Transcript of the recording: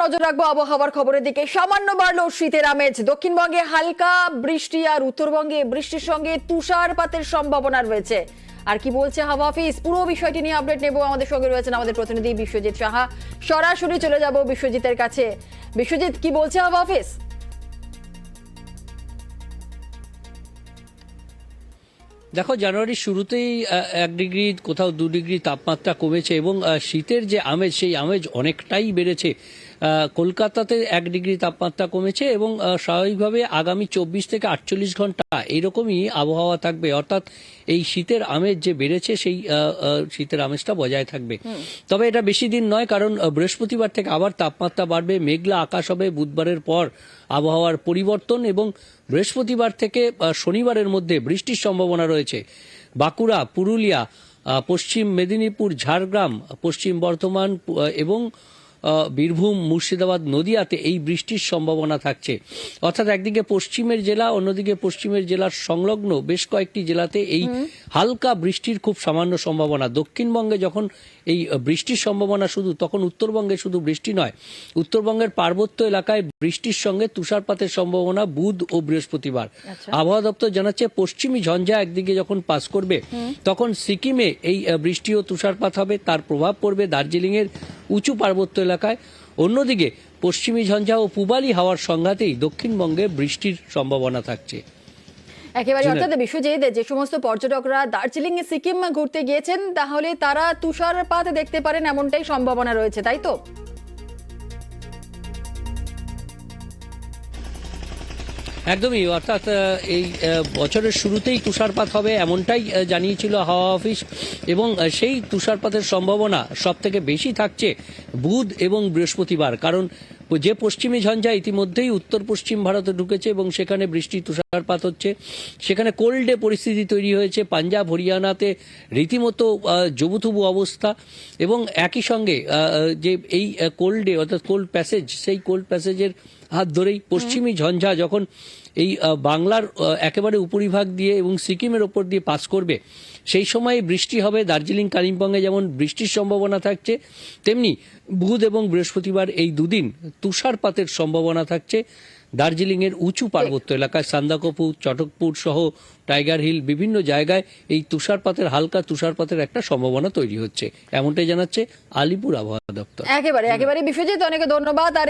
নজর রাখবো আবহাওয়ার খবরের দিকে। সামান্য বাড়লো শীতের আমেজ। দক্ষিণবঙ্গে হালকা বৃষ্টি আর উত্তরবঙ্গে বৃষ্টির সঙ্গে তুষারপাতের সম্ভাবনা রয়েছে। আর কি বলছে হাওয়া অফিস, পুরো বিষয়টি নিয়ে আপডেট নেব। আমাদের সঙ্গে রয়েছেন আমাদের প্রতিনিধি বিশ্বজিৎ সাহা। সরাসরি চলে যাব বিশ্বজিতের কাছে। বিশ্বজিৎ, কি বলছে হাওয়া অফিস? দেখো, জানুয়ারির শুরুতেই 1 ডিগ্রি কোথাও 2 ডিগ্রি তাপমাত্রা কমেছে এবং শীতের যে আমেজ সেই আমেজ অনেকটাই বেড়েছে। কলকাতাতে 1 ডিগ্রি তাপমাত্রা কমেছে এবং স্বাভাবিকভাবে আগামী 24 থেকে 48 ঘন্টা এইরকমই আবহাওয়া থাকবে। অর্থাৎ এই শীতের আমেজ যে বেড়েছে সেই শীতের আমেজটা বজায় থাকবে। তবে এটা বেশি দিন নয়, কারণ বৃহস্পতিবার থেকে আবার তাপমাত্রা বাড়বে, মেঘলা আকাশ হবে। বুধবারের পর আবহাওয়ার পরিবর্তন এবং বৃহস্পতিবার থেকে শনিবারের মধ্যে বৃষ্টির সম্ভাবনা রয়েছে। বাঁকুড়া, পুরুলিয়া, পশ্চিম মেদিনীপুর, ঝাড়গ্রাম, পশ্চিম বর্ধমান এবং বীরভূম, মুর্শিদাবাদ, নদিয়াতে এই বৃষ্টির সম্ভাবনা থাকছে। অর্থাৎ একদিকে পশ্চিমের জেলা, অন্যদিকে পশ্চিমের জেলার সংলগ্ন বেশ কয়েকটি জেলাতে এই হালকা বৃষ্টির খুব সামান্য সম্ভাবনা। দক্ষিণবঙ্গে যখন এই বৃষ্টির সম্ভাবনা শুধু, তখন উত্তরবঙ্গে শুধু বৃষ্টি নয়, উত্তরবঙ্গের পার্বত্য এলাকায় বৃষ্টির সঙ্গে তুষারপাতের সম্ভাবনা বুধ ও বৃহস্পতিবার। আবহাওয়া দপ্তর জানাচ্ছে পশ্চিমী ঝঞ্ঝা একদিকে যখন পাস করবে তখন সিকিমে এই বৃষ্টি ও তুষারপাত হবে, তার প্রভাব পড়বে দার্জিলিং এর উঁচু পার্বত্য এলাকায়। অন্যদিকে পশ্চিমী ঝঞ্ঝা ও পূবালি হাওয়ার সংঘাতেই দক্ষিণবঙ্গে বৃষ্টির সম্ভাবনা থাকছে। একেবারে, অর্থাৎ বিশ্বজিৎ, যে সমস্ত পর্যটকরা দার্জিলিং এ সিকিম ঘুরতে গিয়েছেন তাহলে তারা তুষারপাত দেখতে পারেন এমনটাই সম্ভাবনা রয়েছে, তাই তো? একদমই, অর্থাৎ এই বছরের শুরুতেই তুষারপাত হবে এমনটাই জানিয়েছিল হাওয়া অফিস এবং সেই তুষারপাতের সম্ভাবনা সব থেকে বেশি থাকছে বুধ এবং বৃহস্পতিবার। কারণ যে পশ্চিমী ঝঞ্ঝা ইতিমধ্যেই উত্তর পশ্চিম ভারতে ঢুকেছে এবং সেখানে বৃষ্টি তুষারপাত হচ্ছে, সেখানে কোল্ড ডে পরিস্থিতি তৈরি হয়েছে। পাঞ্জাব, হরিয়ানাতে রীতিমতো জবুথুবু অবস্থা এবং একই সঙ্গে যে এই কোল্ড ডে অর্থাৎ কোল্ড প্যাসেজ, সেই কোল্ড প্যাসেজের হাত ধরেই পশ্চিমী ঝঞ্ঝা যখন এই বাংলার একেবারে উপরিভাগ দিয়ে এবং সিকিমের ওপর দিয়ে পাস করবে, সেই সময় বৃষ্টি হবে। দার্জিলিং, কালিম্পংয়ে যেমন বৃষ্টির সম্ভাবনা থাকছে, তেমনি বুধ এবং বৃহস্পতিবার এই দুদিন তুষারপাতের সম্ভাবনা থাকছে দার্জিলিং এর উঁচু পার্বত্য এলাকায়। সান্দাকফু, চটকপুর সহ টাইগার হিল বিভিন্ন জায়গায় এই তুষারপাতের, হালকা তুষারপাতের একটা সম্ভাবনা তৈরি হচ্ছে, এমনটাই জানাচ্ছে আলিপুর আবহাওয়া দপ্তর। একেবারে বিশ্বজিৎ, অনেক ধন্যবাদ। আর